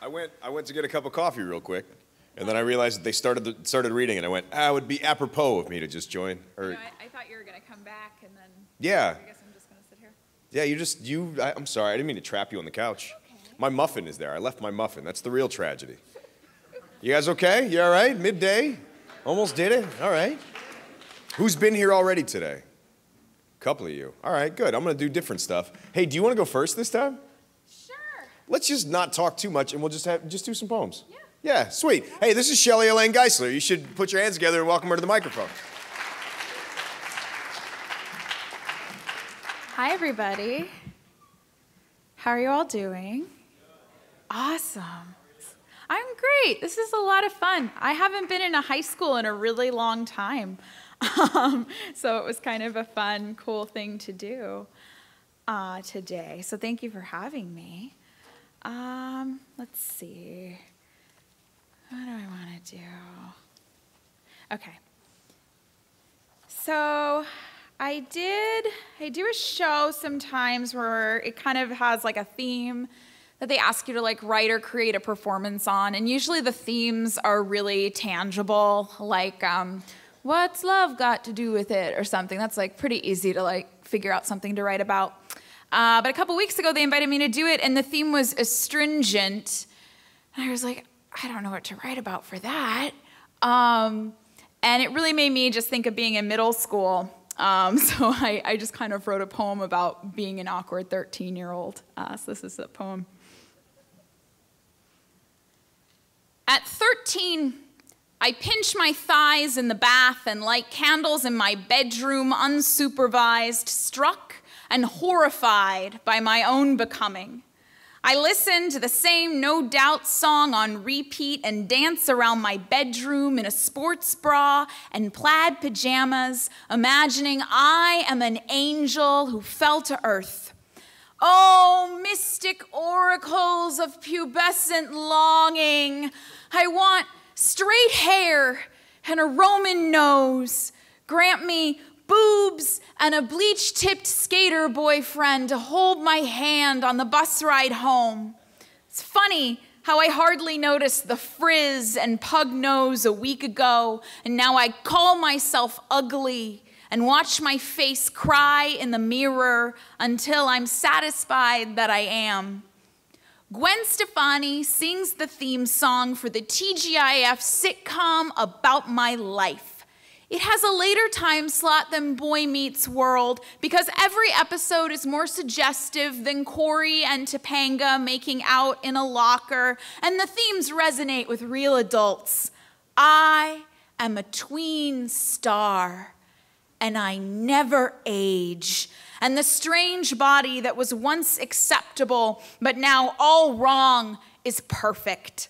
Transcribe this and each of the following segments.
I went to get a cup of coffee real quick, and then I realized that they started reading, and I went, it would be apropos of me to just join. Or, no, I thought you were going to come back, and then yeah. I guess I'm just going to sit here. Yeah, I'm sorry, I didn't mean to trap you on the couch. Okay. My muffin is there. I left my muffin. That's the real tragedy. You guys okay? You all right? Midday? Almost did it? All right. Who's been here already today? A couple of you. All right, good. I'm going to do different stuff. Hey, do you want to go first this time? Sure. Let's just not talk too much, and we'll just do some poems. Yeah. Yeah, sweet. Hey, this is Shelley Elaine Geisler. You should put your hands together and welcome her to the microphone. Hi, everybody. How are you all doing? Awesome. I'm great. This is a lot of fun. I haven't been in a high school in a really long time. So it was kind of a fun, cool thing to do today. So thank you for having me. Let's see. What do I want to do? Okay. So I do a show sometimes where it kind of has like a theme that they ask you to like write or create a performance on. And usually the themes are really tangible, like what's love got to do with it or something. That's like pretty easy to like figure out something to write about. But a couple weeks ago they invited me to do it and the theme was astringent. And I was like, I don't know what to write about for that. And it really made me just think of being in middle school. So I just kind of wrote a poem about being an awkward 13-year-old. So this is a poem. At 13, I pinch my thighs in the bath and light candles in my bedroom unsupervised, struck and horrified by my own becoming. I listen to the same No Doubt song on repeat and dance around my bedroom in a sports bra and plaid pajamas, imagining I am an angel who fell to earth. Oh, mystic oracles of pubescent longing, I want straight hair and a Roman nose. Grant me boobs and a bleach-tipped skater boyfriend to hold my hand on the bus ride home. It's funny how I hardly noticed the frizz and pug nose a week ago, and now I call myself ugly and watch my face cry in the mirror until I'm satisfied that I am. Gwen Stefani sings the theme song for the TGIF sitcom About My Life. It has a later time slot than Boy Meets World because every episode is more suggestive than Corey and Topanga making out in a locker, and the themes resonate with real adults. I am a tween star, and I never age. And the strange body that was once acceptable but now all wrong is perfect.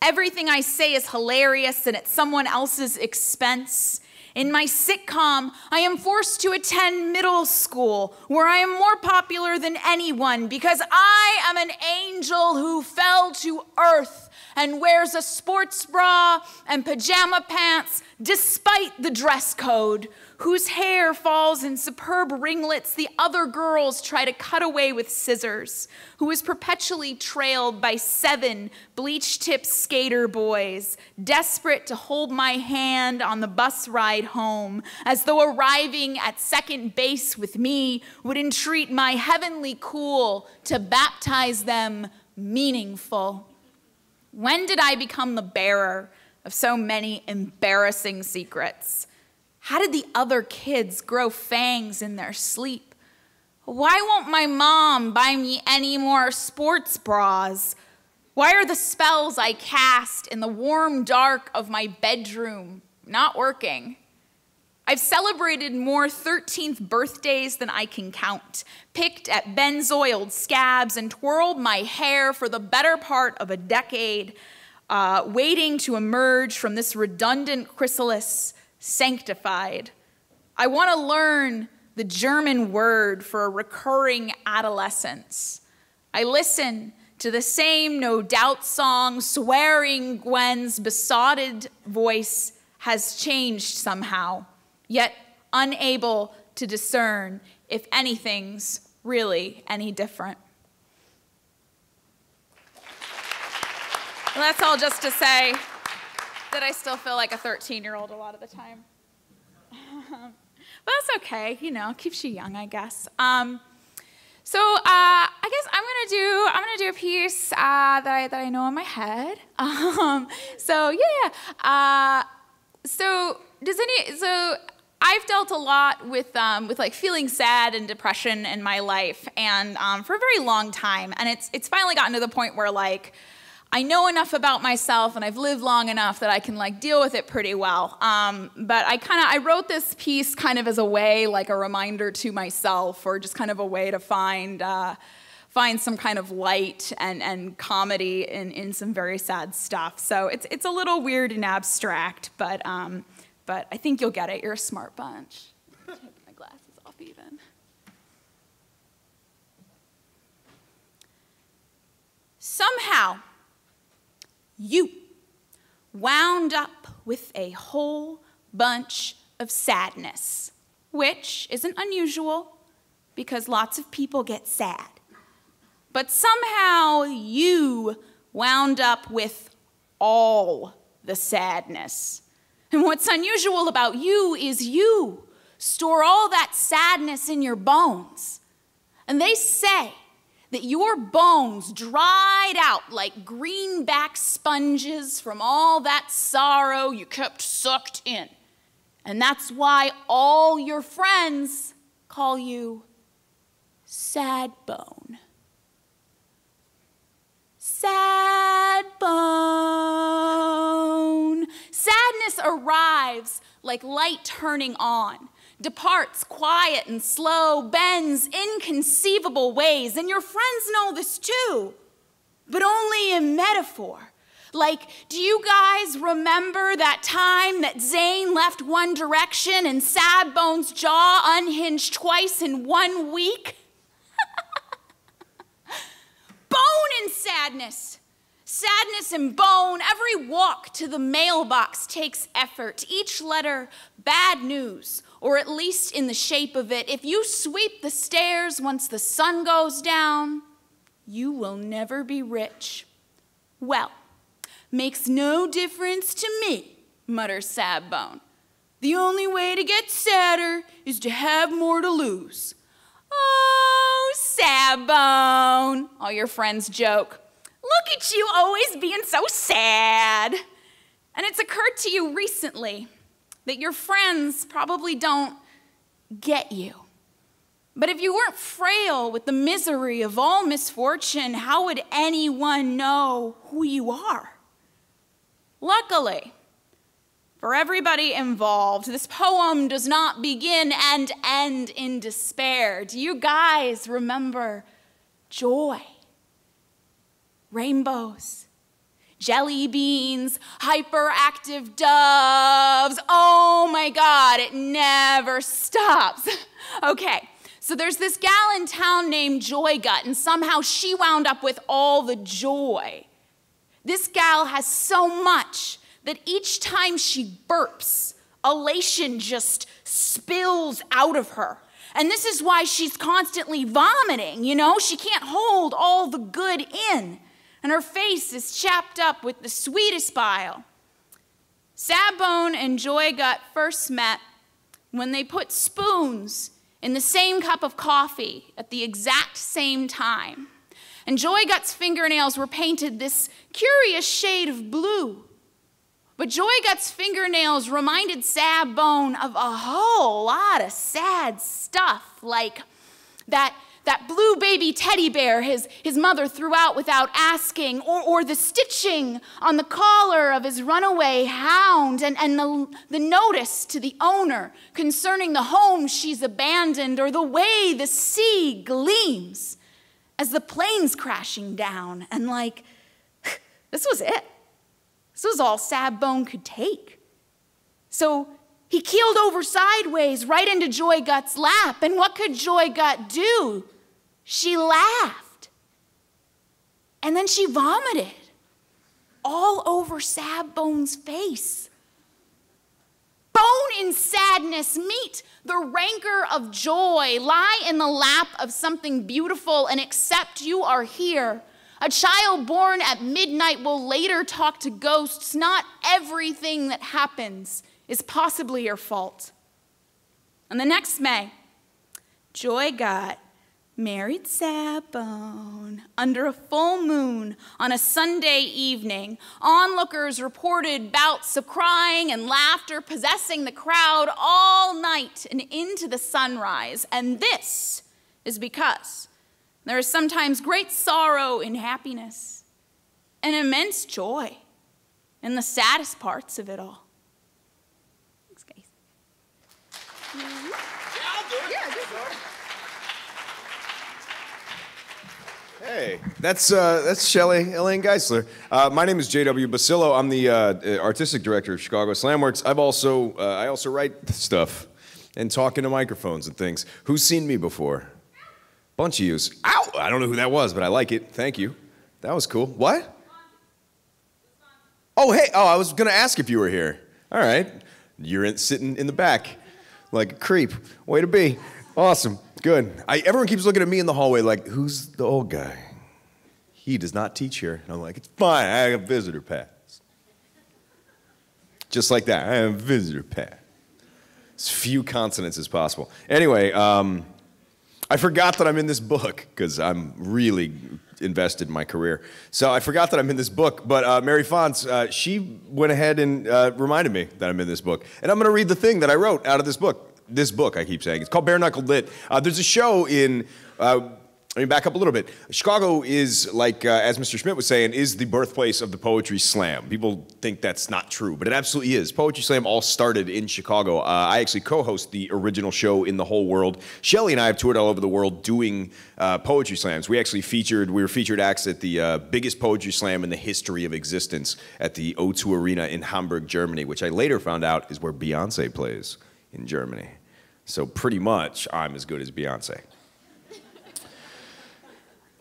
Everything I say is hilarious and at someone else's expense. In my sitcom, I am forced to attend middle school, where I am more popular than anyone because I am an angel who fell to earth and wears a sports bra and pajama pants despite the dress code, whose hair falls in superb ringlets the other girls try to cut away with scissors, who is perpetually trailed by 7 bleach-tipped skater boys, desperate to hold my hand on the bus ride home, as though arriving at second base with me would entreat my heavenly cool to baptize them meaningful. When did I become the bearer of so many embarrassing secrets? How did the other kids grow fangs in their sleep? Why won't my mom buy me any more sports bras? Why are the spells I cast in the warm dark of my bedroom not working? I've celebrated more 13th birthdays than I can count, picked at benzoiled scabs and twirled my hair for the better part of a decade, waiting to emerge from this redundant chrysalis sanctified. I want to learn the German word for a recurring adolescence. I listen to the same No Doubt song, swearing Gwen's besotted voice has changed somehow, yet unable to discern if anything's really any different. That's all just to say that I still feel like a 13-year-old a lot of the time. But that's okay, you know, keeps you young, I guess. I guess I'm gonna do a piece that I know in my head. So I've dealt a lot with like feeling sad and depression in my life, and for a very long time, and it's finally gotten to the point where like I know enough about myself and I've lived long enough that I can like deal with it pretty well. But I wrote this piece kind of as a way, like a reminder to myself, or just kind of a way to find some kind of light and comedy in some very sad stuff. So it's a little weird and abstract, but I think you'll get it. You're a smart bunch. Take my glasses off even. Somehow, you wound up with a whole bunch of sadness, which isn't unusual because lots of people get sad. But somehow you wound up with all the sadness. And what's unusual about you is you store all that sadness in your bones. And they say that your bones dried out like greenback sponges from all that sorrow you kept sucked in. And that's why all your friends call you Sad Bone. Sad bone. Sadness arrives like light turning on, departs quiet and slow, bends inconceivable ways, and your friends know this too, but only in metaphor. Like, do you guys remember that time that Zane left One Direction and Sad Bone's jaw unhinged twice in 1 week? Bone and sadness. Sadness and bone. Every walk to the mailbox takes effort. Each letter, bad news, or at least in the shape of it. If you sweep the stairs once the sun goes down, you will never be rich. Well, makes no difference to me, mutters Sad Bone. The only way to get sadder is to have more to lose. Oh, Sad Bone, all your friends joke. Look at you always being so sad. And it's occurred to you recently that your friends probably don't get you. But if you weren't frail with the misery of all misfortune, how would anyone know who you are? Luckily, for everybody involved, this poem does not begin and end in despair. Do you guys remember joy? Rainbows, jelly beans, hyperactive doves. Oh my God, it never stops. Okay, so there's this gal in town named Joy Gut, and somehow she wound up with all the joy. This gal has so much that each time she burps, elation just spills out of her. And this is why she's constantly vomiting, you know? She can't hold all the good in. And her face is chapped up with the sweetest bile. Sad Bone and Joy Gut first met when they put spoons in the same cup of coffee at the exact same time. And Joy Gut's fingernails were painted this curious shade of blue. But Joy Gut's fingernails reminded Sad Bone of a whole lot of sad stuff, like that blue baby teddy bear his mother threw out without asking, or the stitching on the collar of his runaway hound, and the notice to the owner concerning the home she's abandoned, or the way the sea gleams as the plane's crashing down. And like, this was it. This was all Sad Bone could take. So he keeled over sideways right into Joy Gut's lap. And what could Joy Gut do? She laughed. And then she vomited all over Sad Bone's face. Bone in sadness meet the rancor of joy. Lie in the lap of something beautiful and accept you are here. A child born at midnight will later talk to ghosts. Not everything that happens is possibly your fault. And the next May, Joy got married Sabone under a full moon on a Sunday evening. Onlookers reported bouts of crying and laughter possessing the crowd all night and into the sunrise. And this is because there is sometimes great sorrow in happiness and immense joy in the saddest parts of it all. Thanks, guys. Hey, that's Shelley Elaine Geisler. My name is J.W. Basillo. I'm the artistic director of Chicago Slamworks. I also write stuff and talk into microphones and things. Who's seen me before? Bunch of yous. Ow! I don't know who that was, but I like it. Thank you. That was cool. What? Oh, hey. Oh, I was going to ask if you were here. All right. You're sitting in the back like a creep. Way to be. Awesome. Good. Everyone keeps looking at me in the hallway like, who's the old guy? He does not teach here. And I'm like, it's fine. I have a visitor pass. Just like that. I have a visitor pass. As few consonants as possible. Anyway, I forgot that I'm in this book because I'm really invested in my career. So I forgot that I'm in this book, but Mary Fonts, she went ahead and reminded me that I'm in this book. And I'm going to read the thing that I wrote out of this book. This book, I keep saying. It's called Bare Knuckled Lit. There's a show in, let me back up a little bit. Chicago is, like, as Mr. Schmidt was saying, is the birthplace of the Poetry Slam. People think that's not true, but it absolutely is. Poetry Slam all started in Chicago. I actually co-host the original show in the whole world. Shelley and I have toured all over the world doing Poetry Slams. We were featured acts at the biggest Poetry Slam in the history of existence at the O2 Arena in Hamburg, Germany, which I later found out is where Beyonce plays in Germany. So pretty much, I'm as good as Beyonce.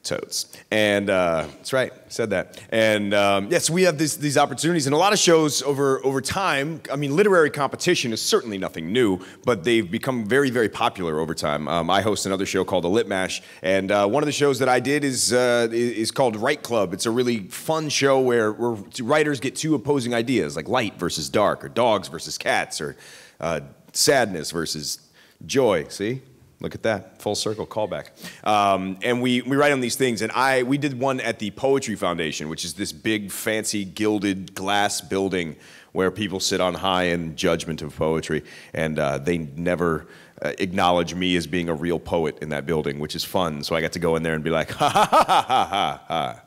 Totes. And that's right, said that. And yes, we have these opportunities, and a lot of shows over time. I mean, literary competition is certainly nothing new, but they've become very, very popular over time. I host another show called The Lit Mash, and one of the shows that I did is called Write Club. It's a really fun show where writers get two opposing ideas, like light versus dark, or dogs versus cats, or sadness versus joy. See? Look at that, full circle callback. And we write on these things, and we did one at the Poetry Foundation, which is this big, fancy, gilded glass building where people sit on high in judgment of poetry, and they never acknowledge me as being a real poet in that building, which is fun. So I got to go in there and be like, ha, ha, ha, ha, ha, ha.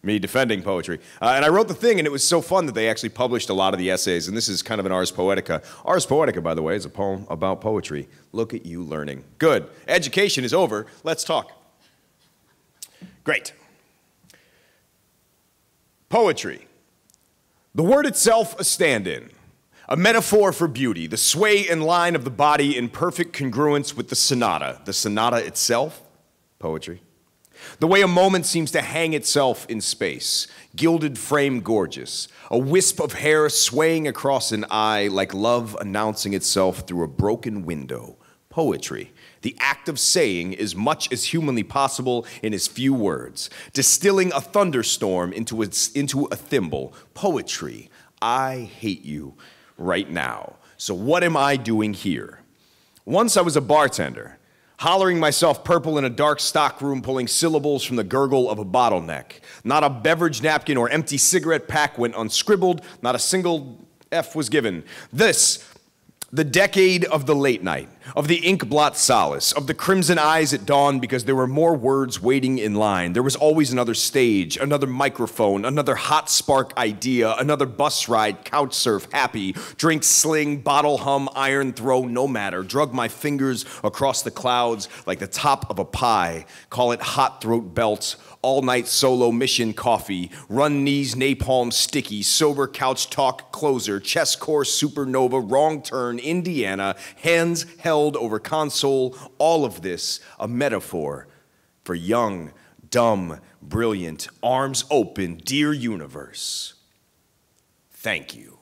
Me defending poetry. And I wrote the thing, and it was so fun that they actually published a lot of the essays, and this is kind of an Ars Poetica. Ars Poetica, by the way, is a poem about poetry. Look at you learning. Good. Education is over. Let's talk. Great. Poetry. The word itself a stand-in, a metaphor for beauty, the sway and line of the body in perfect congruence with the sonata itself, poetry. The way a moment seems to hang itself in space, gilded frame gorgeous, a wisp of hair swaying across an eye like love announcing itself through a broken window. Poetry, the act of saying as much as humanly possible in as few words, distilling a thunderstorm into a thimble. Poetry, I hate you right now. So what am I doing here? Once I was a bartender, hollering myself purple in a dark stockroom, pulling syllables from the gurgle of a bottleneck. Not a beverage napkin or empty cigarette pack went unscribbled, not a single F was given. This, the decade of the late night, of the ink blot solace, of the crimson eyes at dawn because there were more words waiting in line. There was always another stage, another microphone, another hot spark idea, another bus ride, couch surf, happy, drink sling, bottle hum, iron throw, no matter. Drug my fingers across the clouds like the top of a pie. Call it hot throat belt, all night solo mission coffee, run knees, napalm sticky, sober couch talk closer, chess course supernova, wrong turn, Indiana, hands held over console, all of this a metaphor for young, dumb, brilliant, arms open, dear universe. Thank you.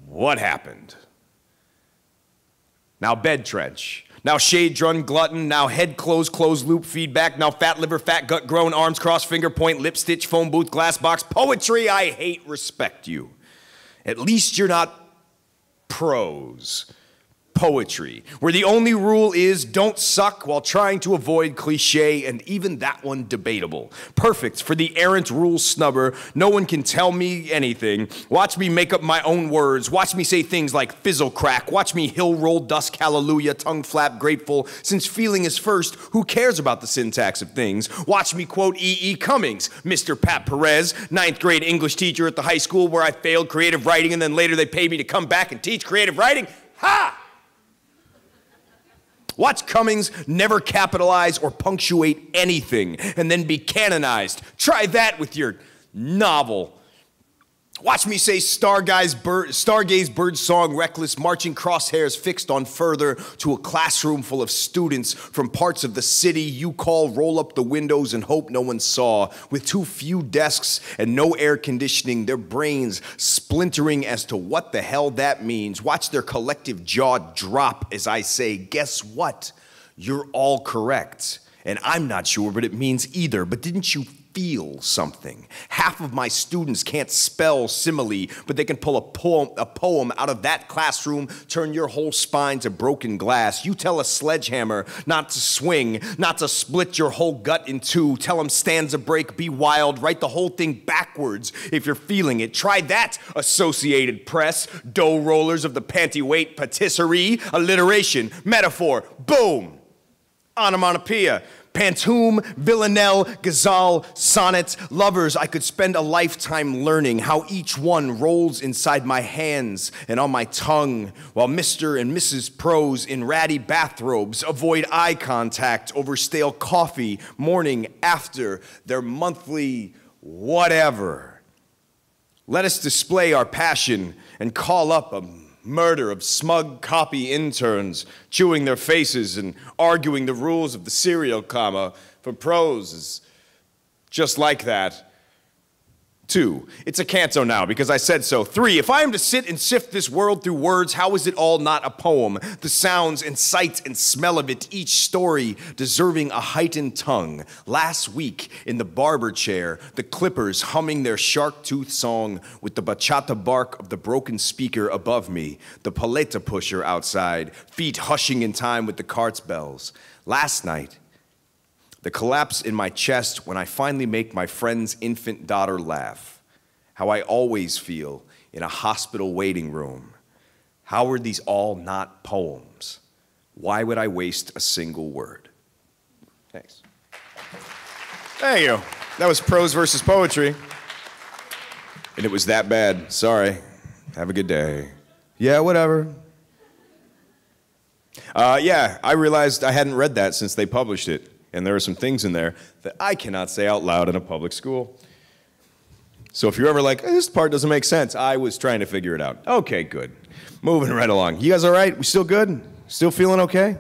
What happened? Now, bed trench. Now shade drun glutton, now head closed loop feedback, now fat liver, fat gut grown, arms crossed, finger point, lip stitch, phone booth, glass box, poetry, I hate, respect you. At least you're not prose. Poetry, where the only rule is don't suck while trying to avoid cliche, and even that one debatable. Perfect for the errant rule snubber. No one can tell me anything. Watch me make up my own words. Watch me say things like fizzle crack. Watch me hill roll, dusk hallelujah, tongue flap grateful. Since feeling is first, who cares about the syntax of things? Watch me quote E.E. Cummings, Mr. Pat Perez, 9th grade English teacher at the high school where I failed creative writing and then later they paid me to come back and teach creative writing. Ha! Watch Cummings never capitalize or punctuate anything and then be canonized. Try that with your novel. Watch me say stargaze bird song reckless, marching crosshairs fixed on further to a classroom full of students from parts of the city you call roll up the windows and hope no one saw. With too few desks and no air conditioning, their brains splintering as to what the hell that means. Watch their collective jaw drop as I say, guess what? You're all correct. And I'm not sure what it means either, but didn't you feel something? Half of my students can't spell simile, but they can pull a poem out of that classroom, turn your whole spine to broken glass. You tell a sledgehammer not to swing, not to split your whole gut in two. Tell them stanza break, be wild, write the whole thing backwards if you're feeling it. Try that, Associated Press, dough rollers of the panty weight patisserie, alliteration, metaphor, boom, onomatopoeia. Pantoum, villanelle, ghazal, sonnets, lovers, I could spend a lifetime learning how each one rolls inside my hands and on my tongue, while Mr. and Mrs. Prose in ratty bathrobes avoid eye contact over stale coffee morning after their monthly whatever. Let us display our passion and call up a murder of smug copy interns chewing their faces and arguing the rules of the serial comma for prose is just like that. 2, it's a canto now because I said so. 3, if I am to sit and sift this world through words, how is it all not a poem? The sounds and sight and smell of it, each story deserving a heightened tongue. Last week in the barber chair, the clippers humming their shark tooth song with the bachata bark of the broken speaker above me, the paleta pusher outside, feet hushing in time with the cart's bells. Last night, the collapse in my chest when I finally make my friend's infant daughter laugh. How I always feel in a hospital waiting room. How are these all not poems? Why would I waste a single word? Thanks. Thank you. That was prose versus poetry. And it was that bad. Sorry. Have a good day. Yeah, whatever. Yeah, I realized I hadn't read that since they published it. And there are some things in there that I cannot say out loud in a public school. So if you're ever like, this part doesn't make sense, I was trying to figure it out. Okay, good. Moving right along. You guys all right? We still good? Still feeling okay?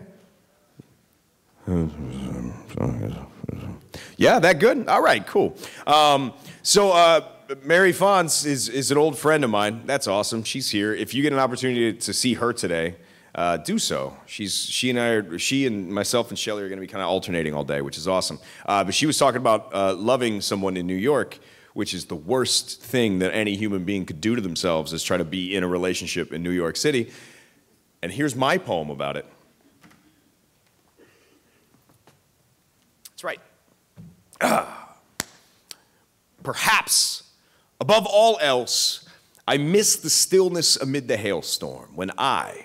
Yeah, that good? All right, cool. Mary Fonz is an old friend of mine. That's awesome. She's here. If you get an opportunity to see her today, do so. She and myself and Shelly are going to be kind of alternating all day, which is awesome. But she was talking about loving someone in New York, which is the worst thing that any human being could do to themselves is try to be in a relationship in New York City. And here's my poem about it. That's right. Perhaps, above all else, I miss the stillness amid the hailstorm when I,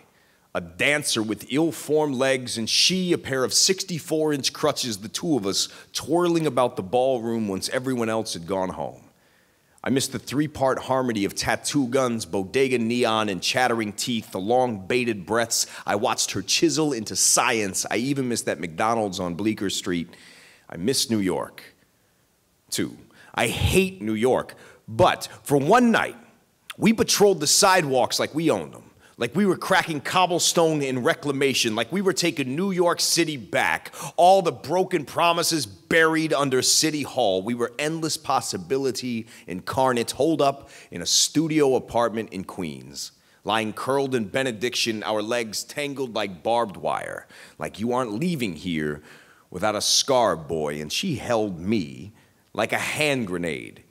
a dancer with ill-formed legs, and she, a pair of 64-inch crutches, the two of us twirling about the ballroom once everyone else had gone home. I missed the 3-part harmony of tattoo guns, bodega neon, and chattering teeth, the long bated breaths. I watched her chisel into science. I even missed that McDonald's on Bleecker Street. I miss New York. 2, I hate New York, but for one night, we patrolled the sidewalks like we owned them. Like we were cracking cobblestone in reclamation, like we were taking New York City back, all the broken promises buried under City Hall. We were endless possibility incarnate, holed up in a studio apartment in Queens. lying curled in benediction, our legs tangled like barbed wire, like you aren't leaving here without a scar, boy, and she held me like a hand grenade.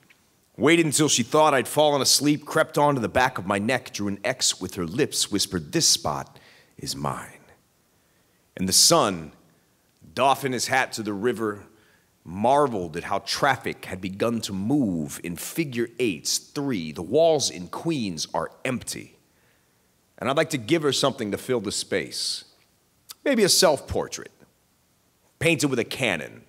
Waited until she thought I'd fallen asleep, crept onto the back of my neck, drew an X with her lips, whispered, "This spot is mine." And the sun, doffing his hat to the river, marveled at how traffic had begun to move in figure eights, 3. The walls in Queens are empty. And I'd like to give her something to fill the space. Maybe a self-portrait, painted with a Canon.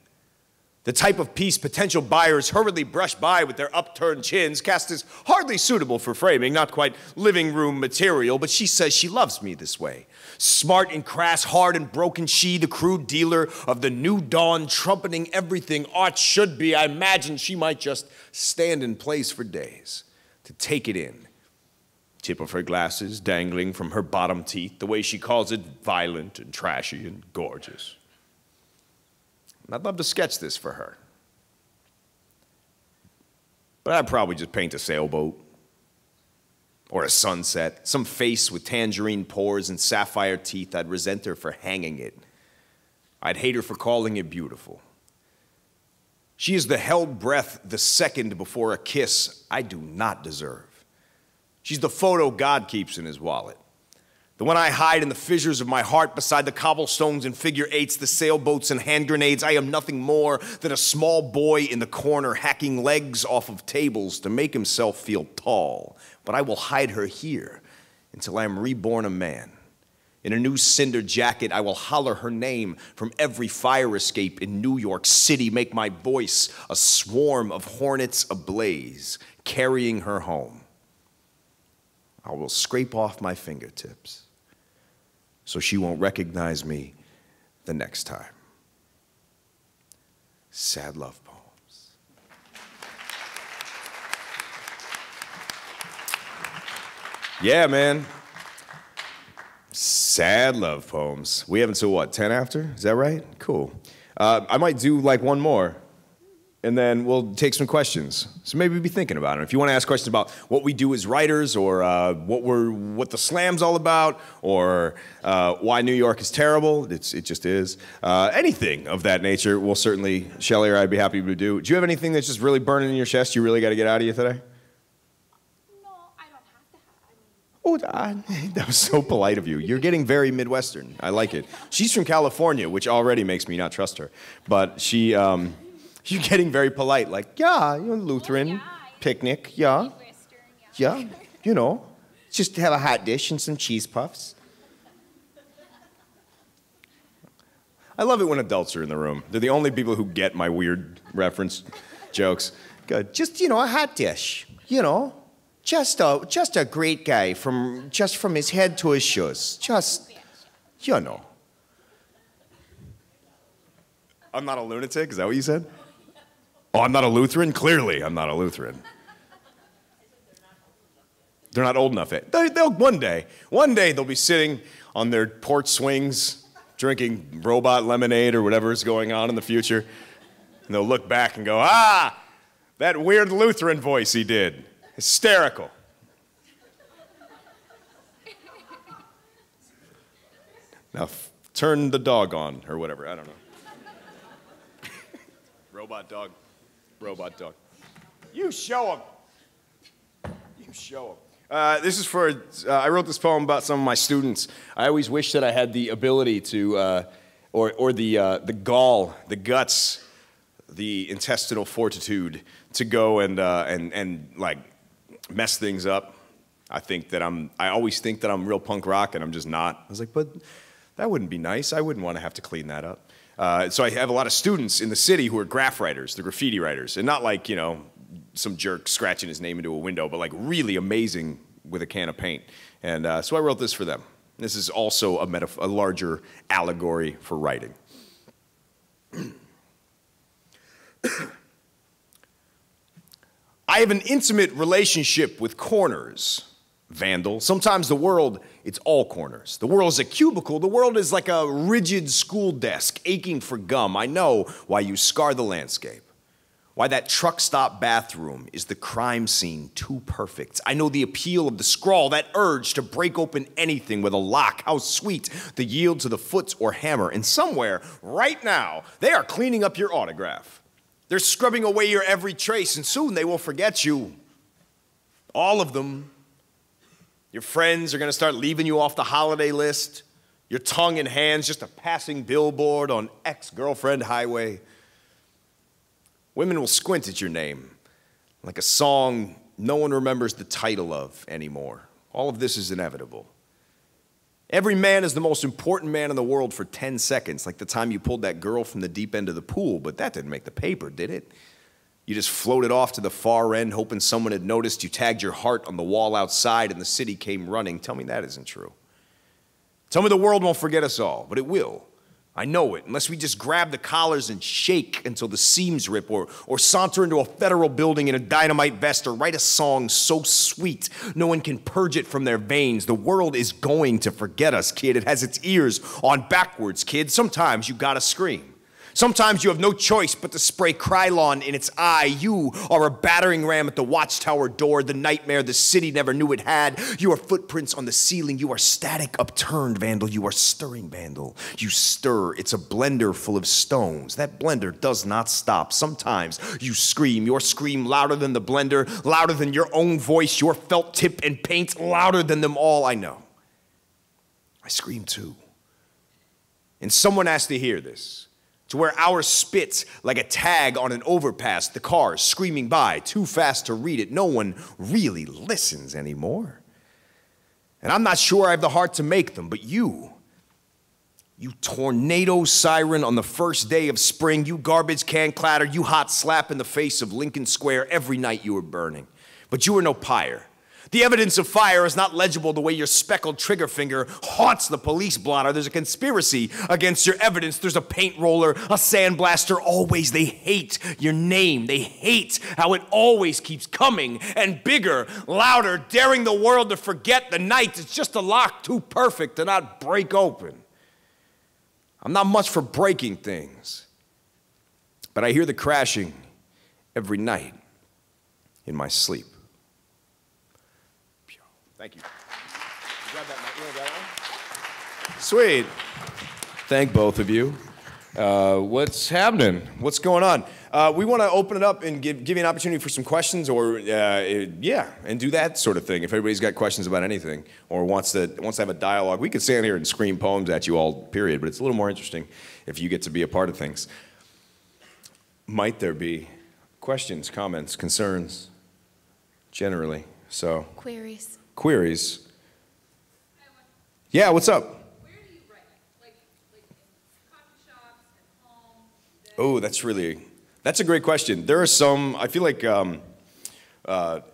The type of piece potential buyers hurriedly brush by with their upturned chins, cast as hardly suitable for framing, not quite living room material, but she says she loves me this way. Smart and crass, hard and broken, she, the crude dealer of the new dawn, trumpeting everything art should be. I imagine she might just stand in place for days to take it in. Tip of her glasses dangling from her bottom teeth, the way she calls it, violent and trashy and gorgeous. And I'd love to sketch this for her. But I'd probably just paint a sailboat or a sunset, some face with tangerine pores and sapphire teeth. I'd resent her for hanging it. I'd hate her for calling it beautiful. She is the held breath the second before a kiss I do not deserve. She's the photo God keeps in his wallet. The one I hide in the fissures of my heart beside the cobblestones and figure eights, the sailboats and hand grenades. I am nothing more than a small boy in the corner hacking legs off of tables to make himself feel tall. But I will hide her here until I am reborn a man. In a new cinder jacket, I will holler her name from every fire escape in New York City, make my voice a swarm of hornets ablaze, carrying her home. I will scrape off my fingertips so she won't recognize me the next time. Sad love poems. Yeah, man. Sad love poems. We have until what, 10 after? Is that right? Cool. I might do like one more, and then we'll take some questions. So maybe be thinking about it. If you want to ask questions about what we do as writers, or what the slam's all about, or why New York is terrible, it just is. Anything of that nature, we'll certainly, Shelley or I'd be happy to do. Do you have anything that's just really burning in your chest you really got to get out of you today? No, I don't have to have. Oh, that was so polite of you. You're getting very Midwestern. I like it. She's from California, which already makes me not trust her. But she... You're getting very polite, like, yeah, you're Lutheran, yeah, picnic, yeah, yeah, you know, just have a hot dish and some cheese puffs. I love it when adults are in the room. They're the only people who get my weird reference jokes. Good, just, you know, a hot dish, you know, just a great guy from his head to his shoes, just, you know. I'm not a lunatic, is that what you said? Oh, I'm not a Lutheran? Clearly, I'm not a Lutheran. They're not old enough yet. They'll one day they'll be sitting on their porch swings, drinking robot lemonade or whatever is going on in the future, and they'll look back and go, ah, that weird Lutheran voice he did. Hysterical. Now, turn the dog on, or whatever, I don't know. Robot dog. Robot dog. You show him. You show him. This is for, I wrote this poem about some of my students. I always wish that I had the ability to, or the gall, the guts, the intestinal fortitude to go and like mess things up. I always think that I'm real punk rock, and I'm just not. I was like, but that wouldn't be nice. I wouldn't want to have to clean that up. So I have a lot of students in the city who are graph writers, the graffiti writers, and not like, you know, some jerk scratching his name into a window, but like really amazing with a can of paint. And so I wrote this for them. This is also a larger allegory for writing. I have an intimate relationship with corners, vandal. Sometimes the world, it's all corners. The world is a cubicle. The world is like a rigid school desk aching for gum. I know why you scar the landscape. Why that truck stop bathroom is the crime scene too perfect. I know the appeal of the scrawl, that urge to break open anything with a lock. How sweet the yield to the foot or hammer. And somewhere, right now, they are cleaning up your autograph. They're scrubbing away your every trace, and soon they will forget you. All of them. Your friends are going to start leaving you off the holiday list. Your tongue and hands just a passing billboard on ex-girlfriend highway. Women will squint at your name like a song no one remembers the title of anymore. All of this is inevitable. Every man is the most important man in the world for 10 seconds, like the time you pulled that girl from the deep end of the pool, but that didn't make the paper, did it? You just floated off to the far end, hoping someone had noticed. You tagged your heart on the wall outside, and the city came running. Tell me that isn't true. Tell me the world won't forget us all, but it will. I know it, unless we just grab the collars and shake until the seams rip, or saunter into a federal building in a dynamite vest, or write a song so sweet no one can purge it from their veins. The world is going to forget us, kid. It has its ears on backwards, kid. Sometimes you gotta scream. Sometimes you have no choice but to spray Krylon in its eye. You are a battering ram at the watchtower door, the nightmare the city never knew it had. You are footprints on the ceiling. You are static, upturned vandal. You are stirring vandal. You stir. It's a blender full of stones. That blender does not stop. Sometimes you scream. Your scream louder than the blender, louder than your own voice, your felt tip and paint, louder than them all. I know. I scream too. And someone has to hear this. To where ours spits like a tag on an overpass, the cars screaming by, too fast to read it. No one really listens anymore. And I'm not sure I have the heart to make them, but you tornado siren on the first day of spring, you garbage can clatter, you hot slap in the face of Lincoln Square every night you were burning. But you were no pyre. The evidence of fire is not legible the way your speckled trigger finger haunts the police blotter. There's a conspiracy against your evidence. There's a paint roller, a sandblaster. Always they hate your name. They hate how it always keeps coming and bigger, louder, daring the world to forget the night. It's just a lock too perfect to not break open. I'm not much for breaking things, but I hear the crashing every night in my sleep. Thank you. Grab that mic. You wanna grab that one? Sweet. Thank both of you. What's happening? What's going on? We want to open it up and give you an opportunity for some questions, or and do that sort of thing. If everybody's got questions about anything or wants to have a dialogue, we could stand here and scream poems at you all, period. But it's a little more interesting if you get to be a part of things. Might there be questions, comments, concerns, generally? So Queries. Queries. Yeah, what's up? Where do you write? Like in coffee shops, at home? Oh, that's a great question. There are some, I feel like,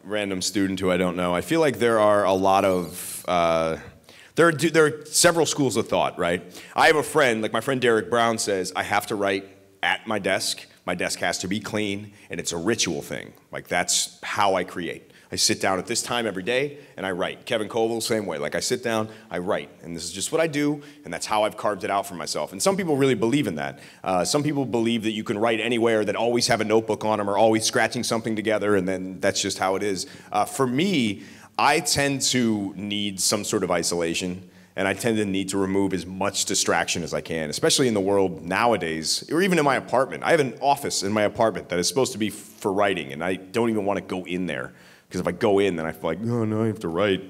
random student who I don't know. I feel like there are a lot of, there are several schools of thought, right? I have a friend, like my friend Derek Brown says, I have to write at my desk. My desk has to be clean, and it's a ritual thing. Like, that's how I create. I sit down at this time every day, and I write. Kevin Koval, same way. Like, I sit down, I write. And this is just what I do, and that's how I've carved it out for myself. And some people really believe in that. Some people believe that you can write anywhere, that always have a notebook on them, or always scratching something together, and then that's just how it is. For me, I tend to need some sort of isolation, and I tend to need to remove as much distraction as I can, especially in the world nowadays, or even in my apartment. I have an office in my apartment that is supposed to be for writing, and I don't even want to go in there. Because if I go in, then I feel like, oh, no, I have to write.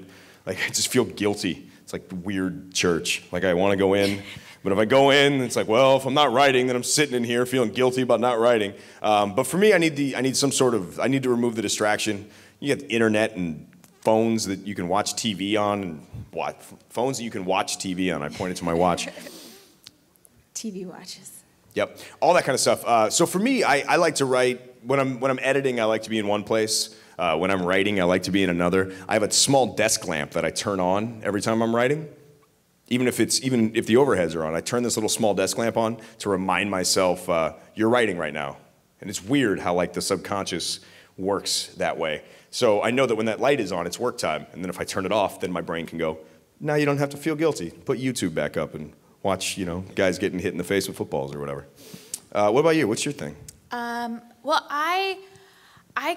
Like, I just feel guilty. It's like weird church. Like, I want to go in. But if I go in, it's like, well, if I'm not writing, then I'm sitting in here feeling guilty about not writing. But for me, I need to remove the distraction. You get the internet and phones that you can watch TV on. And phones that you can watch TV on. I pointed to my watch. TV watches. Yep, all that kind of stuff. So for me, I like to write. When I'm editing, I like to be in one place. When I'm writing, I like to be in another. I have a small desk lamp that I turn on every time I'm writing. Even if the overheads are on, I turn this little small desk lamp on to remind myself, you're writing right now. And it's weird how like the subconscious works that way. So I know that when that light is on, it's work time. And then if I turn it off, then my brain can go, now you don't have to feel guilty. Put YouTube back up and watch, guys getting hit in the face with footballs or whatever. What about you? What's your thing? Well, I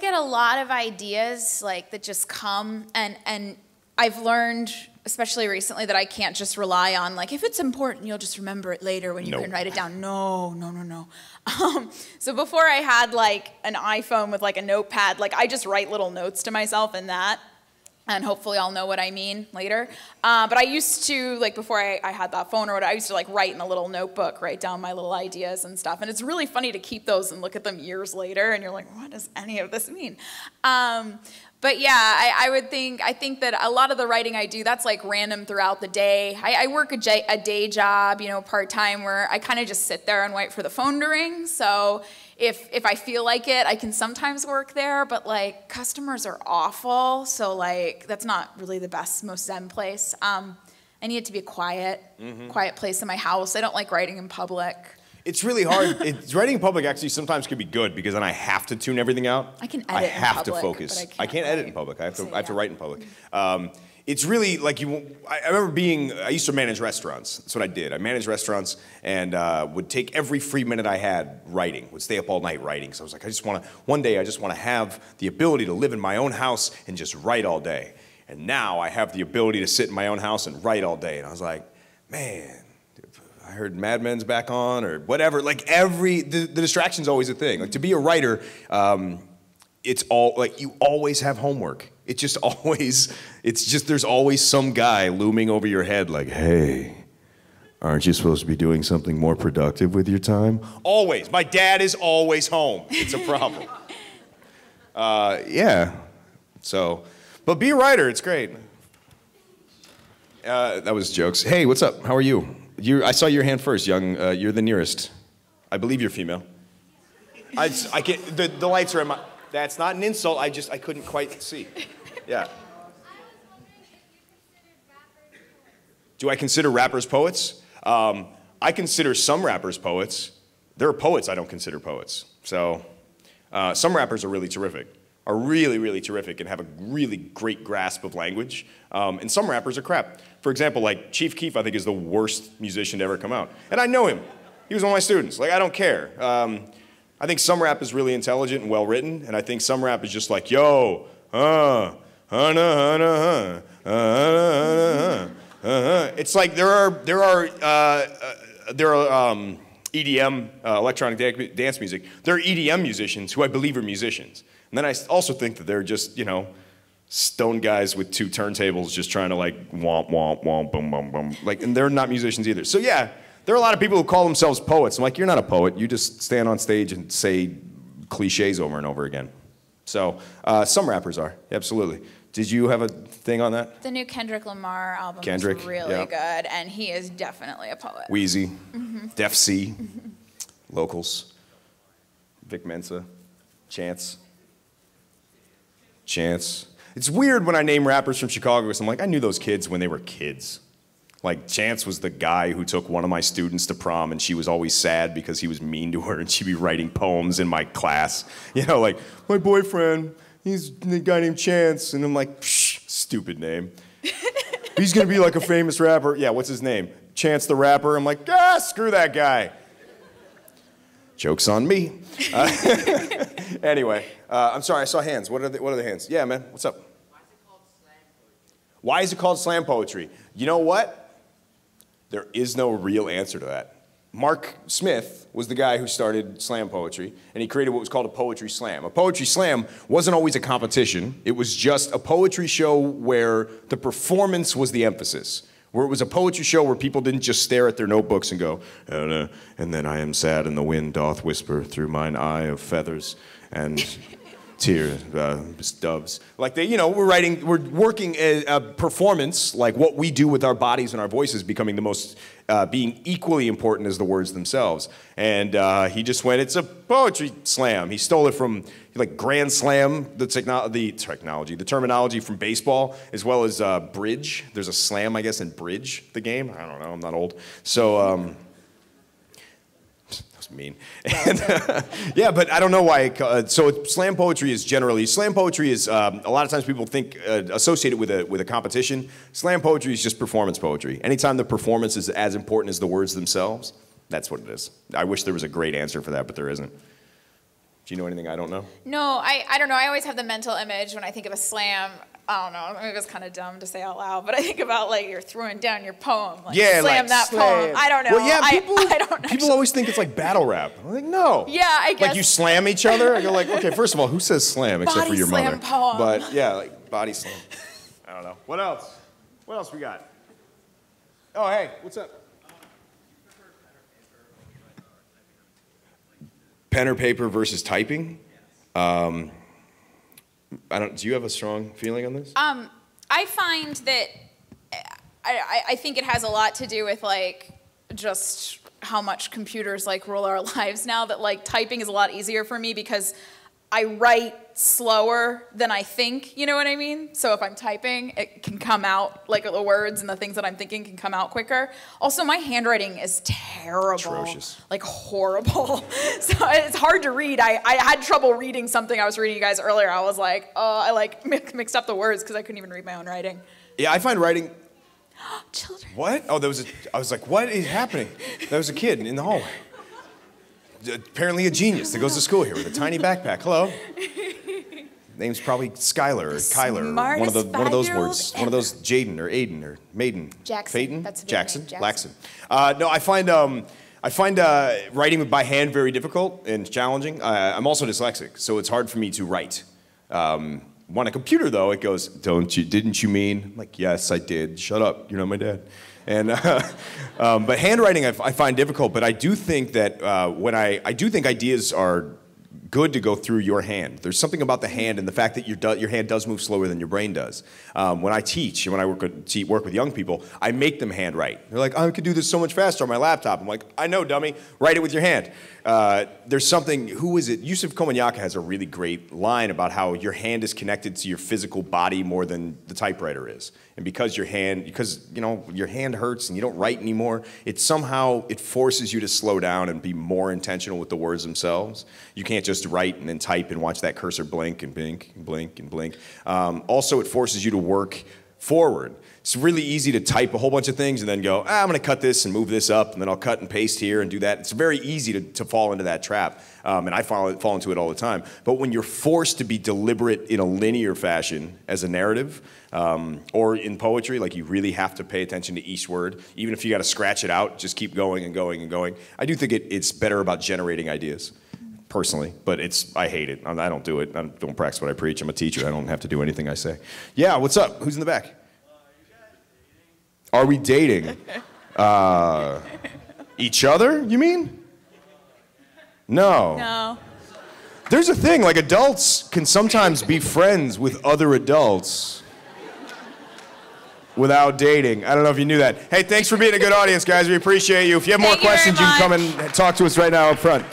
get a lot of ideas like that just come, and I've learned, especially recently, that I can't just rely on like, if it's important, you'll just remember it later when you can write it down. No. So before I had like an iPhone with like a notepad, like I just write little notes to myself in that. And hopefully I'll know what I mean later. But I used to, like before I had that phone or whatever, I used to like write in a little notebook, write down my little ideas and stuff. And it's really funny to keep those and look at them years later and you're like, what does any of this mean? But yeah, I think that a lot of the writing I do, that's like random throughout the day. I work a day job, you know, part-time, where I kind of just sit there and wait for the phone to ring. So if I feel like it, I can sometimes work there, but like customers are awful. So like, that's not really the best, most zen place. I need it to be a quiet place in my house. I don't like writing in public. It's really hard. Writing in public actually sometimes can be good because then I have to tune everything out. I can edit I have in public, to focus. I can't edit in public. I have to write in public. It's really like I remember I used to manage restaurants. That's what I did. I managed restaurants and would take every free minute I had writing, would stay up all night writing. So I was like, one day I just want to have the ability to live in my own house and just write all day. And now I have the ability to sit in my own house and write all day. And I was like, man, I heard Mad Men's back on or whatever. Like the distraction's always a thing. Like to be a writer, it's all like you always have homework. It's just there's always some guy looming over your head like, hey, aren't you supposed to be doing something more productive with your time? Always. My dad is always home. It's a problem. Yeah. So, but be a writer. It's great. That was jokes. Hey, what's up? How are you? I saw your hand first, young. You're the nearest. I believe you're female. I can't. The lights are in my. That's not an insult. I couldn't quite see. Yeah. Do I consider rappers poets? I consider some rappers poets. There are poets I don't consider poets. So some rappers are really terrific, really terrific, and have a really great grasp of language. And some rappers are crap. For example, like Chief Keef, I think is the worst musician to ever come out. And I know him. He was one of my students. Like, I don't care. I think some rap is really intelligent and well written, and I think some rap is just like, yo, it's like there are EDM, electronic dance music. There are EDM musicians who I believe are musicians. And then I also think that they're just, you know, stone guys with two turntables just trying to like womp, womp, womp, boom, boom, boom. Like, and they're not musicians either. So yeah, there are a lot of people who call themselves poets. I'm like, you're not a poet. You just stand on stage and say cliches over and over again. So some rappers are, absolutely. Did you have a thing on that? The new Kendrick Lamar album is really good, and he is definitely a poet. Wheezy, Def C, Locals, Vic Mensa, Chance. It's weird when I name rappers from Chicago because I'm like, I knew those kids when they were kids. Like, Chance was the guy who took one of my students to prom, and she was always sad because he was mean to her, and she'd be writing poems in my class. You know, like, my boyfriend, he's a guy named Chance. And I'm like, psh, stupid name. He's going to be like a famous rapper. Yeah, what's his name? Chance the Rapper. I'm like, screw that guy. Joke's on me. Anyway, I'm sorry, I saw hands. What are the hands? Yeah, man, what's up? Why is it called slam poetry? You know what? There is no real answer to that. Mark Smith was the guy who started slam poetry, and he created what was called a poetry slam. A poetry slam wasn't always a competition. It was just a poetry show where the performance was the emphasis, where it was a poetry show where people didn't just stare at their notebooks and go, and then I am sad and the wind doth whisper through mine eye of feathers and tears, doves. Like we're working a performance, like what we do with our bodies and our voices becoming the most, being equally important as the words themselves. And he just went, it's a poetry slam. He stole it from like Grand Slam, the terminology from baseball, as well as bridge. There's a slam, I guess, in bridge, the game. I don't know, I'm not old. So, mean. And, yeah, but I don't know why. So slam poetry is a lot of times people think associated with a competition. Slam poetry is just performance poetry. Anytime the performance is as important as the words themselves, that's what it is. I wish there was a great answer for that, but there isn't. Do you know anything I don't know? No, I don't know. I always have the mental image when I think of a slam. I don't know. Maybe it's kind of dumb to say out loud, but I think about like you're throwing down your poem. Like, yeah, slam like, that slam. poem. I don't know. Well, yeah, I don't people always think it's like battle rap. I'm like, no. Yeah, I guess. Like you slam each other? I go like, okay, first of all, who says slam except Body for your slam mother? poem. But yeah, like body slam. I don't know. What else? What else we got? Oh, hey, what's up? Pen or paper versus typing? Do you have a strong feeling on this? I find that I think it has a lot to do with like just how much computers like rule our lives now, that like typing is a lot easier for me because I write slower than I think, you know what I mean? So if I'm typing, it can come out, like the words and the things that I'm thinking can come out quicker. Also, my handwriting is terrible. Atrocious. Like horrible. So it's hard to read. I had trouble reading something I was reading you guys earlier. I was like, I like mixed up the words because I couldn't even read my own writing. Yeah, I find writing... Children. What? Oh, I was like, what is happening? That was a kid in the hallway. Apparently a genius that goes to school here with a tiny backpack. Hello. Name's probably Skylar or Kyler or one of those words. ever. One of those Jaden or Aiden or Maiden. Jackson. Peyton? That's a big Jackson? name, Jackson. Laxon. No, I find writing by hand very difficult and challenging. I'm also dyslexic, so it's hard for me to write. On a computer, though, it goes, didn't you mean? I'm like, yes, I did. Shut up. You're not my dad. And but handwriting I find difficult. But I do think that I do think ideas are good to go through your hand. There's something about the hand and the fact that your hand does move slower than your brain does. When I teach and when I work with young people, I make them handwrite. They're like, I could do this so much faster on my laptop. I'm like, I know, dummy. Write it with your hand. There's something, who is it? Yusuf Komanyaka has a really great line about how your hand is connected to your physical body more than the typewriter is. And because your hand hurts and you don't write anymore, it forces you to slow down and be more intentional with the words themselves. You can't just write and then type and watch that cursor blink and blink and blink and blink. Also, it forces you to work forward. It's really easy to type a whole bunch of things and then go, I'm going to cut this and move this up, and then I'll cut and paste here and do that. It's very easy to fall into that trap, and I fall into it all the time. But when you're forced to be deliberate in a linear fashion as a narrative, or in poetry, like you really have to pay attention to each word, even if you got to scratch it out, just keep going and going and going. I do think it's better about generating ideas. Personally, but I hate it. I don't do it. I don't practice what I preach. I'm a teacher. I don't have to do anything I say. Yeah, what's up? Who's in the back? Are we dating? Each other, you mean? No. No. There's a thing, like adults can sometimes be friends with other adults without dating. I don't know if you knew that. Hey, thanks for being a good audience, guys. We appreciate you. If you have more questions, you can come and talk to us right now up front.